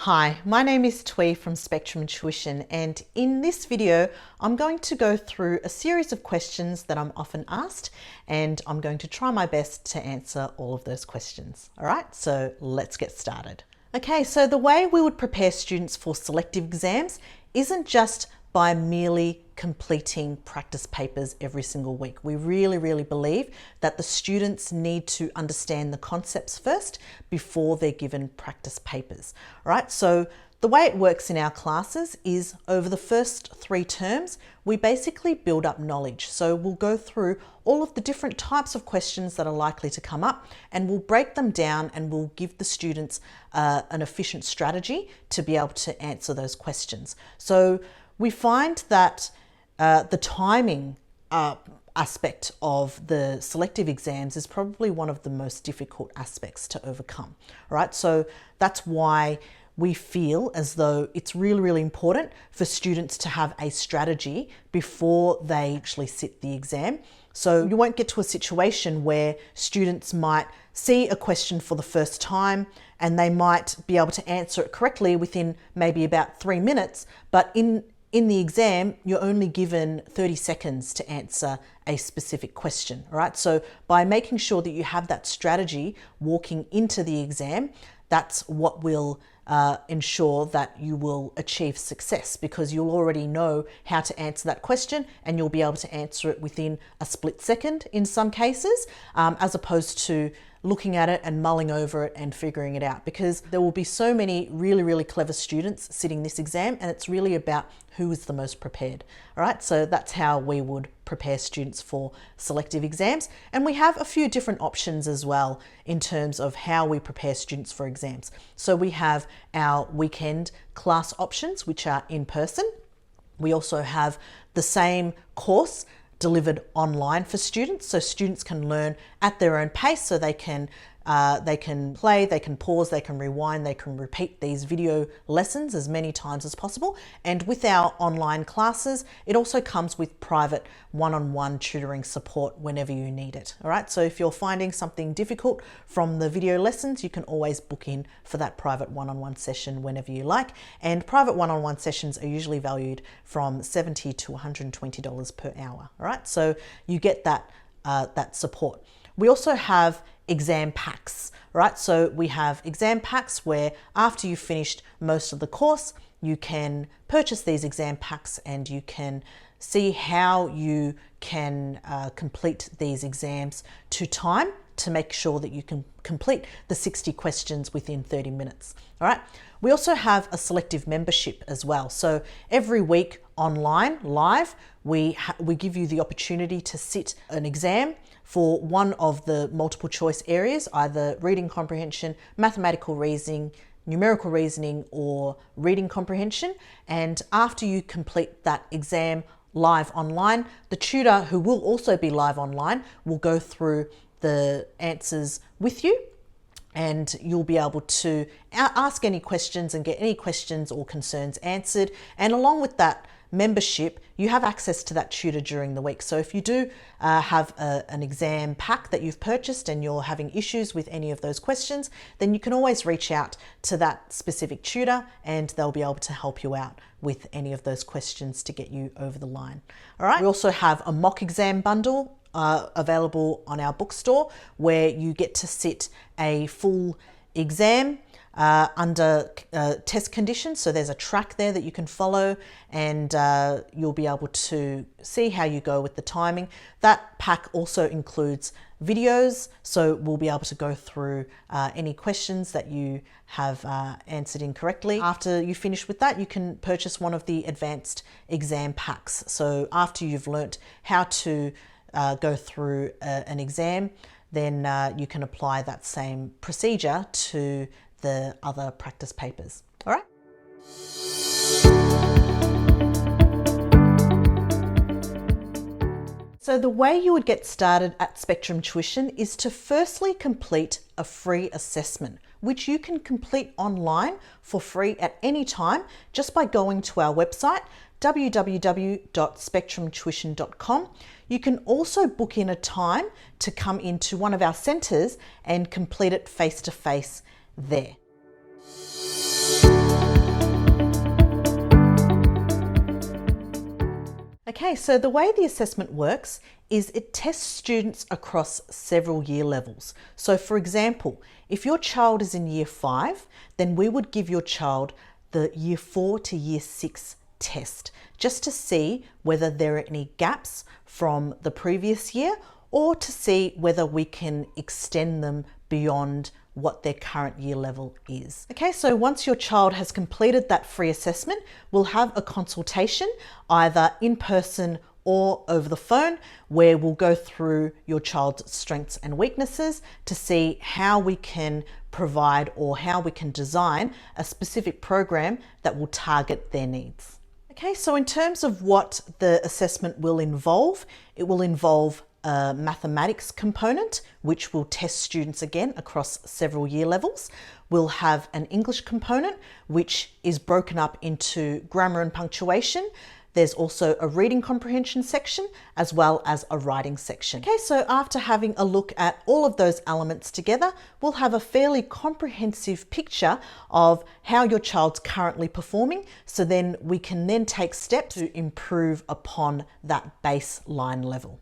Hi, my name is Twee from Spectrum Tuition, and in this video I'm going to go through a series of questions that I'm often asked, and I'm going to try my best to answer all of those questions. Alright, so let's get started. Okay, so the way we would prepare students for selective exams isn't just by merely completing practice papers every single week. We really believe that the students need to understand the concepts first before they're given practice papers. All right, so the way it works in our classes is over the first 3 terms, we basically build up knowledge. So we'll go through all of the different types of questions that are likely to come up, and we'll break them down and we'll give the students an efficient strategy to be able to answer those questions. So we find that the timing aspect of the selective exams is probably one of the most difficult aspects to overcome, right? So that's why we feel as though it's really important for students to have a strategy before they actually sit the exam. So you won't get to a situation where students might see a question for the first time and they might be able to answer it correctly within maybe about 3 minutes, but in the exam, you're only given 30 seconds to answer a specific question, all right? So by making sure that you have that strategy walking into the exam, that's what will ensure that you will achieve success, because you'll already know how to answer that question and you'll be able to answer it within a split second in some cases, as opposed to looking at it and mulling over it and figuring it out, because there will be so many really clever students sitting this exam, and it's really about who is the most prepared. All right, so that's how we would prepare students for selective exams. And we have a few different options as well in terms of how we prepare students for exams. So we have our weekend class options, which are in person. We also have the same course delivered online for students, so students can learn at their own pace, so they can play, they can pause, they can rewind, they can repeat these video lessons as many times as possible. And with our online classes, it also comes with private one-on-one tutoring support whenever you need it. All right, so if you're finding something difficult from the video lessons, you can always book in for that private one-on-one session whenever you like. And private one-on-one sessions are usually valued from $70 to $120 per hour. All right, so you get that support. We also have exam packs, right? So we have exam packs where after you've finished most of the course, you can purchase these exam packs and you can see how you can complete these exams to time to make sure that you can complete the 60 questions within 30 minutes. All right. We also have a selective membership as well. So every week online, live, we give you the opportunity to sit an exam for one of the multiple choice areas, either reading comprehension, mathematical reasoning, numerical reasoning, or reading comprehension. And after you complete that exam live online, the tutor, who will also be live online, will go through the answers with you, and you'll be able to ask any questions and get any questions or concerns answered. And along with that membership, you have access to that tutor during the week. So if you do have an exam pack that you've purchased and you're having issues with any of those questions, then you can always reach out to that specific tutor and they'll be able to help you out with any of those questions to get you over the line. All right. We also have a mock exam bundle available on our bookstore, where you get to sit a full exam under test conditions. So there's a track there that you can follow, and you'll be able to see how you go with the timing. That pack also includes videos, so we'll be able to go through any questions that you have answered incorrectly. After you finish with that, you can purchase one of the advanced exam packs. So after you've learnt how to go through an exam, then you can apply that same procedure to the other practice papers. All right. So the way you would get started at Spectrum Tuition is to firstly complete a free assessment, which you can complete online for free at any time just by going to our website, www.spectrumtuition.com. You can also book in a time to come into one of our centres and complete it face-to-face there. Okay, so the way the assessment works is it tests students across several year levels. So for example, if your child is in year 5, then we would give your child the year 4 to year 6 test, just to see whether there are any gaps from the previous year or to see whether we can extend them beyond what their current year level is. Okay, so once your child has completed that free assessment, we'll have a consultation either in person or over the phone, where we'll go through your child's strengths and weaknesses to see how we can provide or how we can design a specific program that will target their needs. Okay, so in terms of what the assessment will involve, it will involve a mathematics component, which will test students again across several year levels. We'll have an English component, which is broken up into grammar and punctuation. There's also a reading comprehension section as well as a writing section. Okay, so after having a look at all of those elements together, we'll have a fairly comprehensive picture of how your child's currently performing. So then we can then take steps to improve upon that baseline level.